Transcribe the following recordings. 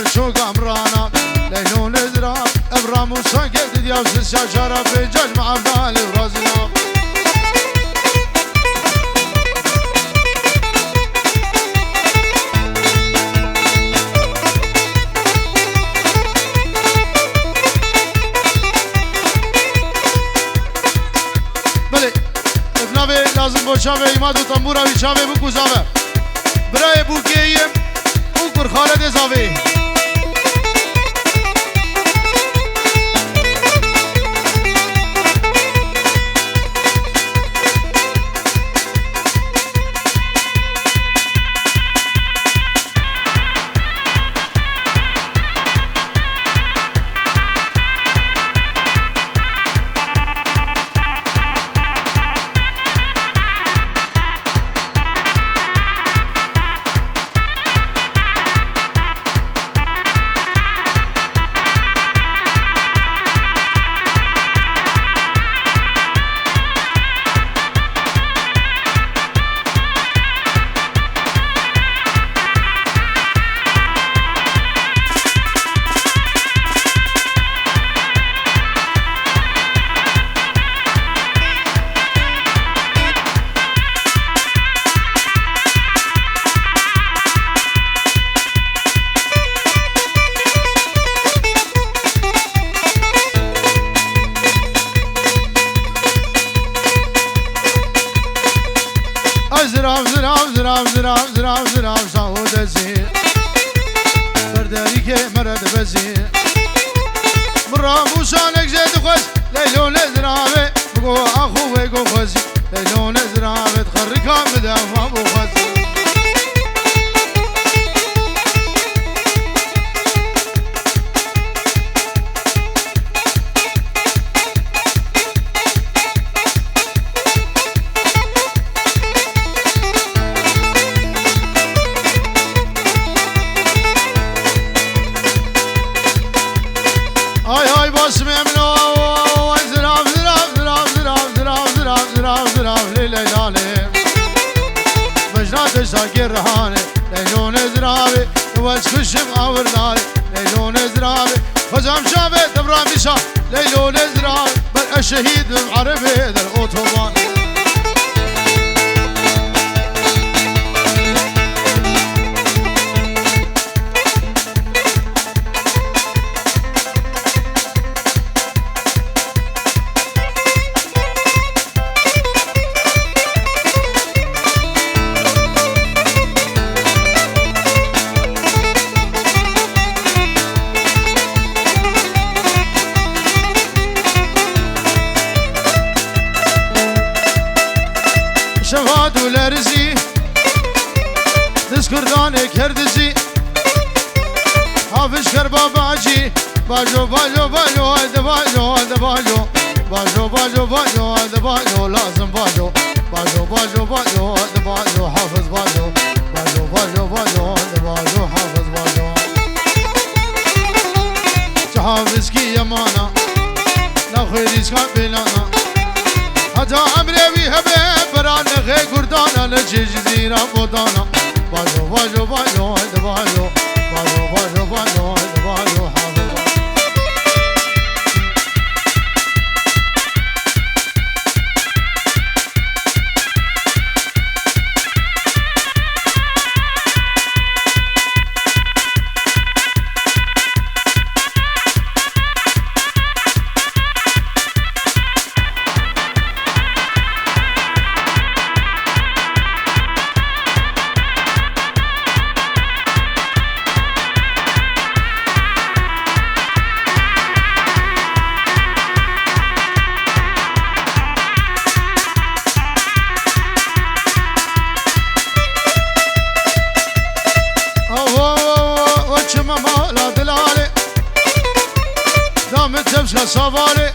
دل شو قمرانا ليلو نزرع ابرام وساكت دياس شجرة في جمع بالي ورزنا لازم باشاوه ایماد و تنبورا ویچاوه بو کوزاوه برای بو گیم بو کر خالد زاوه زراف سعود زين برداري كي مرد بزين برافو شانك زيد خوش ليلو نزرافي بقو اخو ويقو خوزي ليلو نزرافي تخركها مدافع ابو خوزي ساكر رهاني ليلو نزرافي واسكشم اور ناري ليلو نزرافي خزام شافي دبرامي شاف ليلو نزرافي بل الشهيد العربي ذا الاوتوبان شفاد ولرزي دسكرداني كردزي حافظ كربا باجي باجو باجو باجو هذا باجو هذا باجو باجو باجو باجو هذا باجو لازم باجو باجو باجو باجو هذا باجو حافظ باجو باجو باجو باجو هذا باجو حافظ باجو تحافظ كي يمانا لا خيريس كان بلانا حتى عمري بيهبه بران غي قردانا لجي جزيرة بودانا باجو باجو باجو هذا باجو باجو باجو باجو هذا باجو حافظ سوالي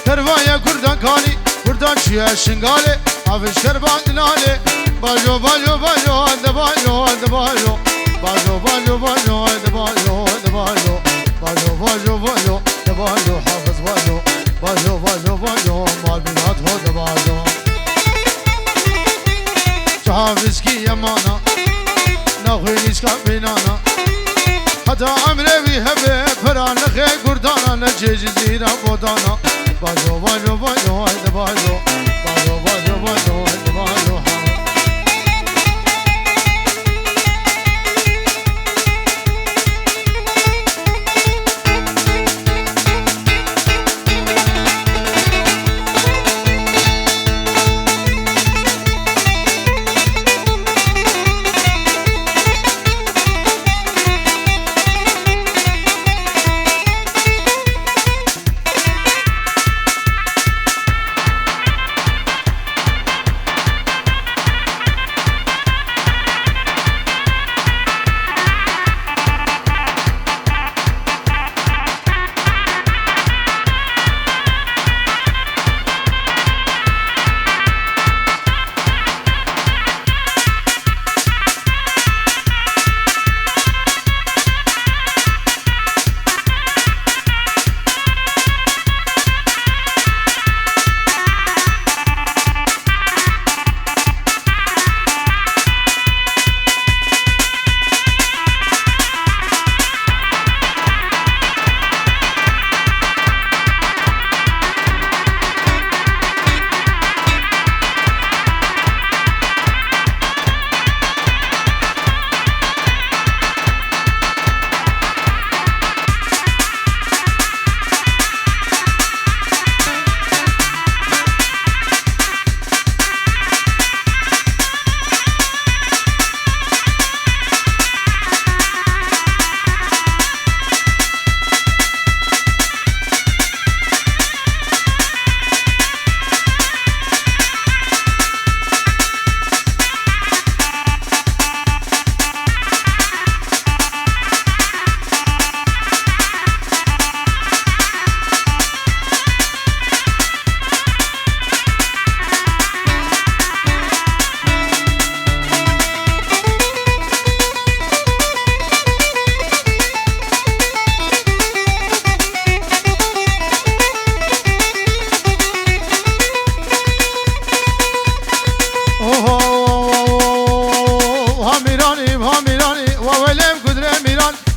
تروايا كردان كاني كردان شيا شنغالي عفش كربان نالي باجو باجو باجو هذا باجو هذا باجو باجو باجو باجو هذا باجو هذا باجو باجو باجو باجو هذا باجو حافظ باجو باجو باجو باجو مال بنات هذا باجو حافظ كي يمانا ناخذ كان بينانا حتى عمري ويهبه فران خي قردانا نجي جزيرة بودانا باجو باجو باجو هيدا باجو باجو باجو باجو هيدا باجو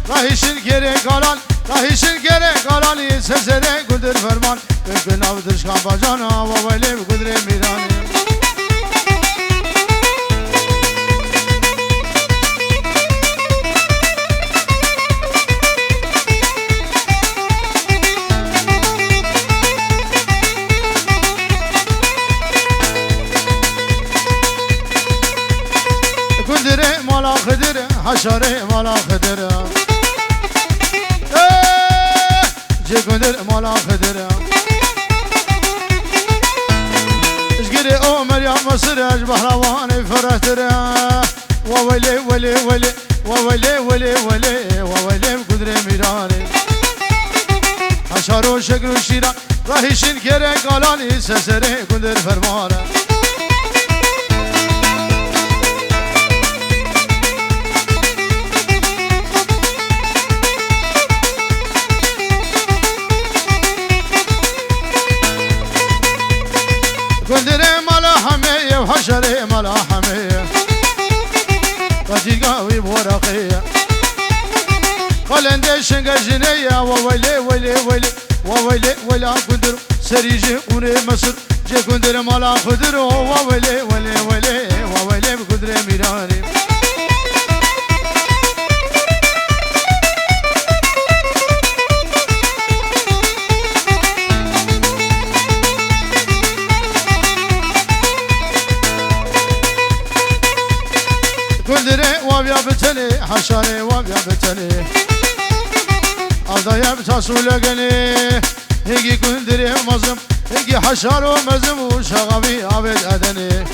راهیشن گره گالان راهیشن گره گالانی سزره گدر فرمان بکن او درشکان باجانا و ویلیم گدر میرانی گدر مالا خدر حشاره مالا خدر جگندر مالا خدر اشگری او مریم مصر اج بحروان فرحتر وویلی ولی ولی وویلی ولی ولی وویلی قدر میرانی حشار و شکر و شیران راهیشن گره گالانی سسره قدر فرمانه قدر مالا همه و حشره مالا همه قدیگاوی بورقیه قلنده شنگ جنیه و ویلی ویلی ویلی و ویلی ویلا قدر سریجی قونه مصر جه قدر مالا قدر و ویلی ویلی ویلی و ویلی قدر میرانی قدره وابیا بتنی حشاره وابیا بتنی آدایا بتاسول گنی هنگی قدره مزم هنگی حشار و مزم و شغاوی عبد ادنی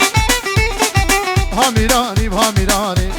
هامیرانی هامیرانی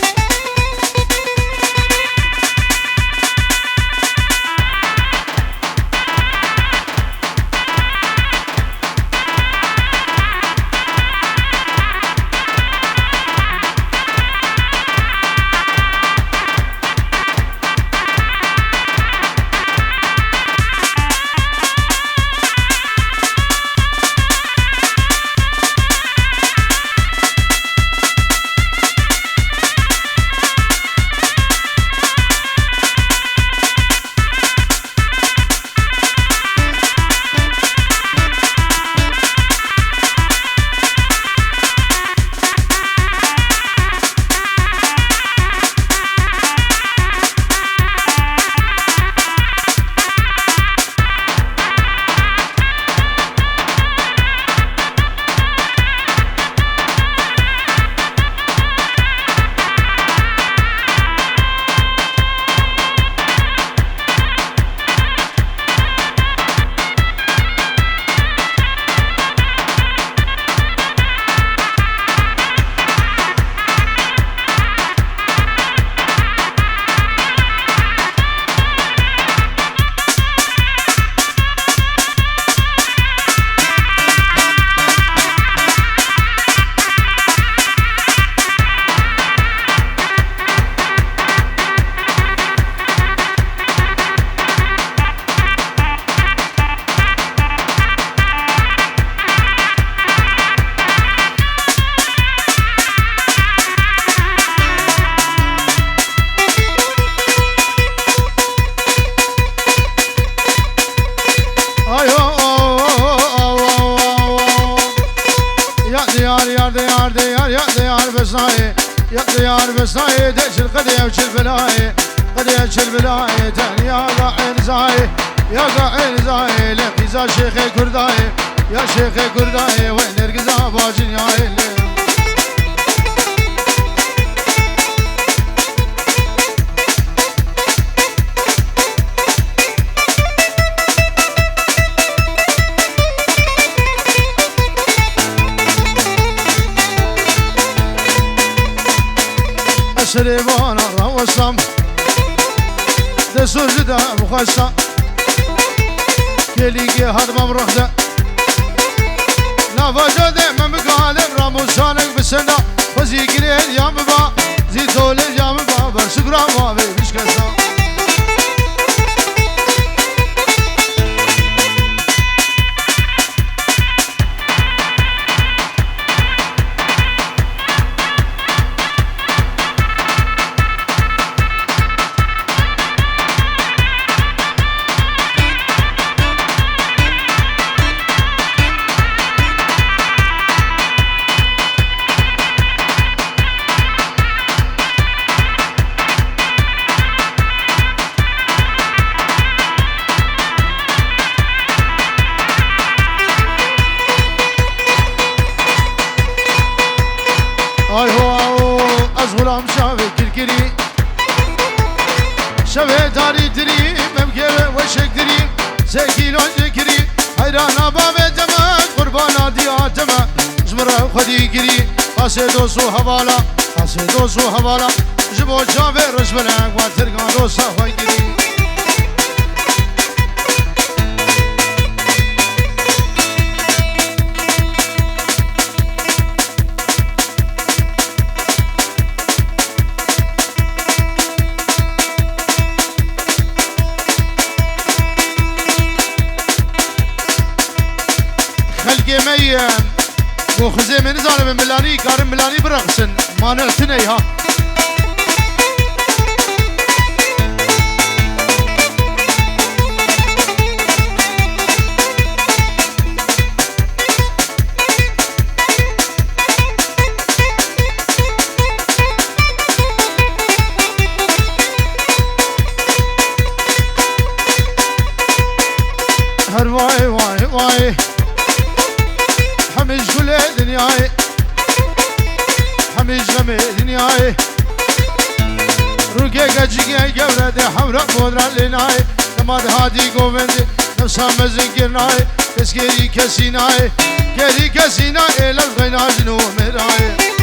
بسناي يا ديار بسناي دش القدية وش البلاي قدية وش البلاي تاني يا قاعد زاي يا قاعد زاي لقيزا شيخي كرداي يا شيخي كرداي وين ارقزا باجن يا إلي شريبانا روسام دسور جدا بخشتا كليكي هرمم رخدا نافجا دائما مقالب راموسانك بسندا فزي قريد يا مبا زي تولد يا مبا برشقرا ما بيش كسا غلام شافي كركري شافي داري دري ممكن وشك دري سكيلون ذكري حيرانا بابي دما قربانا دياتما جمرة خدي كري حسدو سو حوالا حسدو سو حوالا جبو شافي رشبنا واترقان روسا خيكري ميم وخزي من زالم ملاني كارم ملاني برقصن ما نغتني ها هر واي واي واي حميج كل دنياي حميج غمي دنياي روكي قجيكي قبرة حمراء مودرا لناي نماد هادي قومندي نفسها مزنكرناي كسكيري كسيناي كيري كسيناي للغينا جنو مراي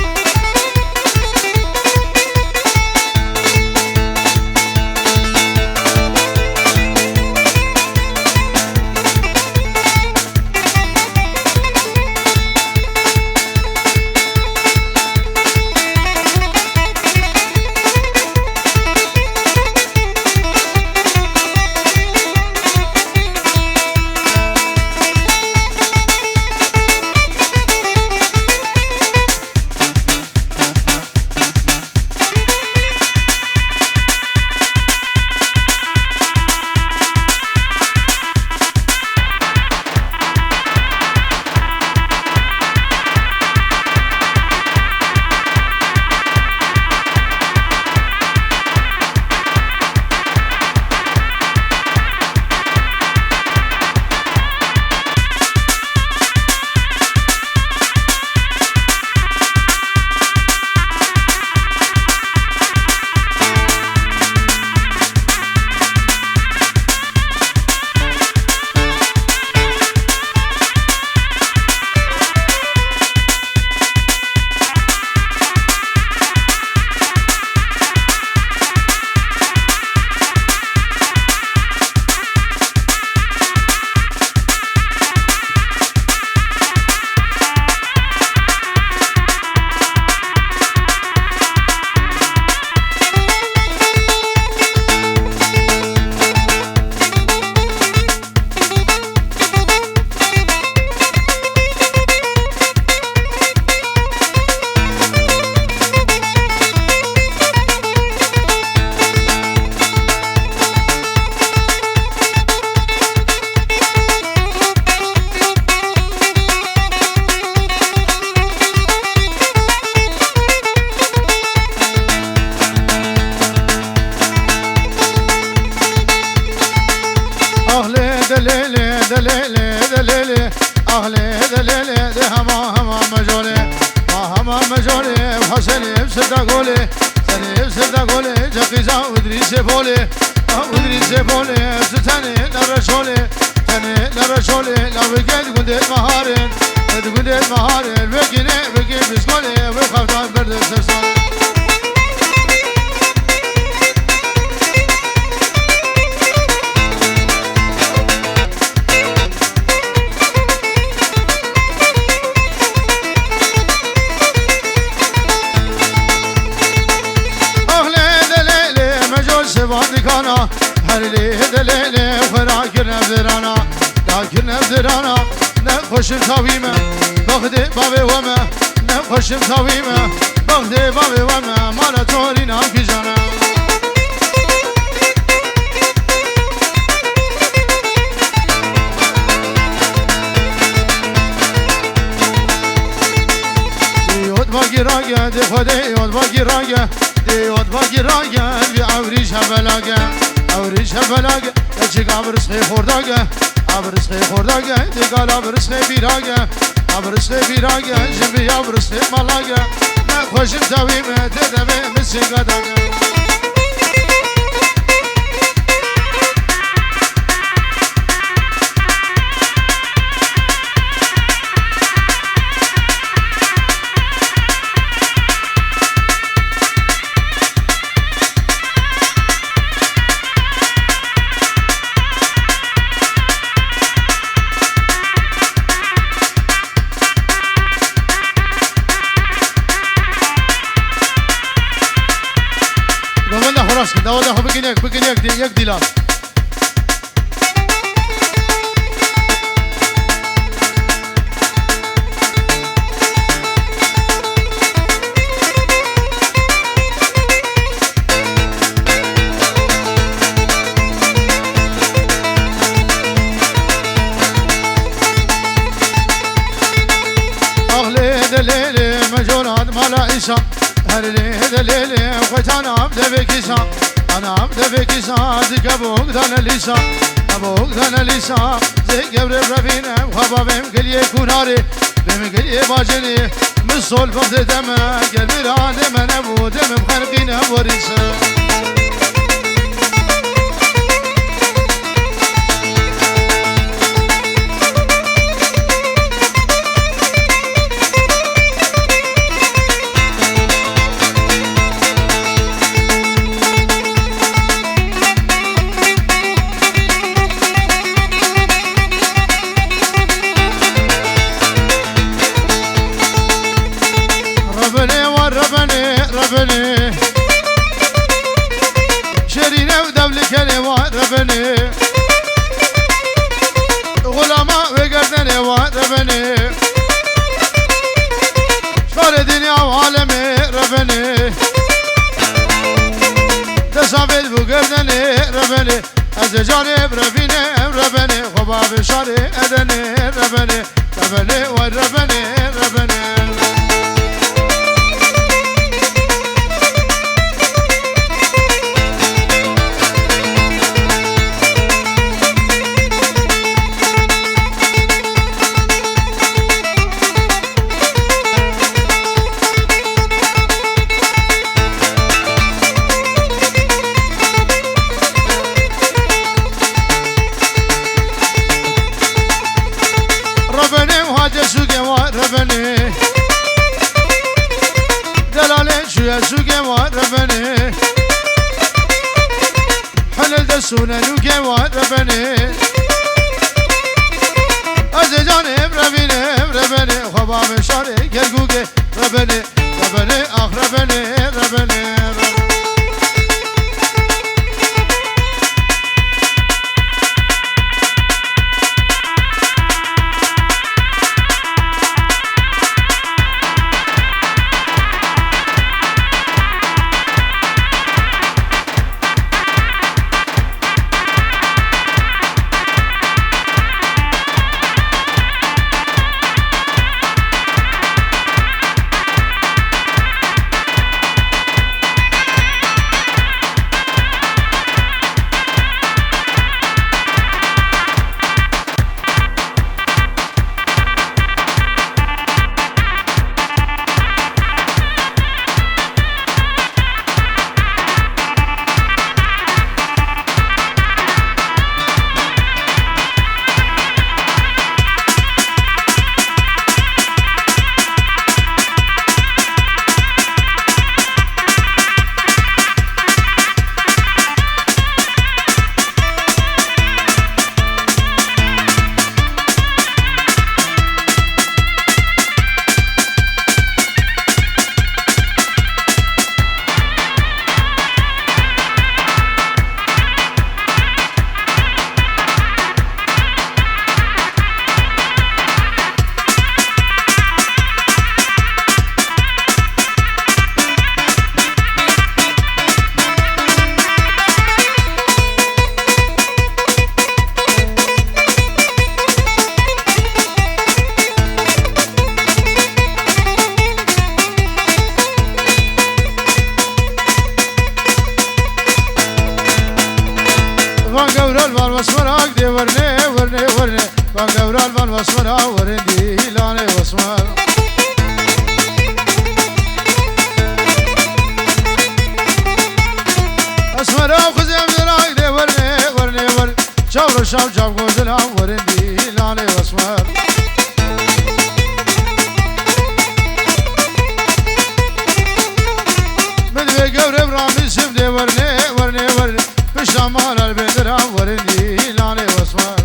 دليلي دليلي أهلي دليلي دي هما مجولي هما مجولي وحسني بسرد قولي سني بسرد قولي جقيزا ودريسي بولي ودريسي بولي ستاني نرشولي تاني نرشولي لا بقيت قلت مهارين قلت مهارين بقيني بقي بسكولي وخفتان برد سرسولي كانا هرلي دليلي وراكر نبذرانا راكر نبذرانا نخوشم تاويمه بغدي بابي وما نخوشم تاويمه بغدي بابي وما مالا تورينا في جانا ديوت باقي راقة دي خدي يوت باقي راقة ديوت باقي راقة بعوريش هبلاقة عوريش هبلاقة يجيك عبرسخي خورداقة عبرسخي خورداقة ديقال عبرسخي بيراقة عبرسخي بيراقة جنبي عبرسخي ملاقة نخوشم تاويمة تدبي مسي قداقة داوده خو بگین یک دیلان اغلی دلیلی مجولات مالا ایسا هرلی دلیلی وقتانا عبده بکیسا أنا عبد فيك صادق أبوك ذا ليسا أبوك ذا ليسا زي قبر برفينا وخبابهم كل يكون هاري بهم كل يباجني من صول فقد دمه قلبي راني من أبو دم مخلقين وريسا ربني شرينا ودولي كلمات ربني غلاماء وقردني ربني شفار دنيا وعالمي ربني تسابد وقردني ربني أزجاري برفيني ربني خباب شاري أدني ربني ربني وربني ربني ربني دلالي شوية سوقي ربني حلل دسونا نوكي ربني أزجاني ربني خباب شاري كرقوكي ربني أخ ربني Van gavral van vasmarak de verne verne verne Van gavral van vasmara varendi hilane vasmar Asmara khuzem zerak de verne verne verne Chavro shav chav gozela varendi hilane vasmar Medve gavrev rami siv de verne verne verne Pişamal albedra varendi hilane vasmar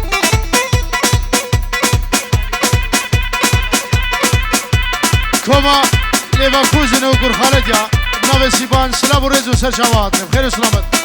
كما ليفركوزن وكرخالتيا نافي سيبان سلام وريزو سرشاوات بخير وسلامت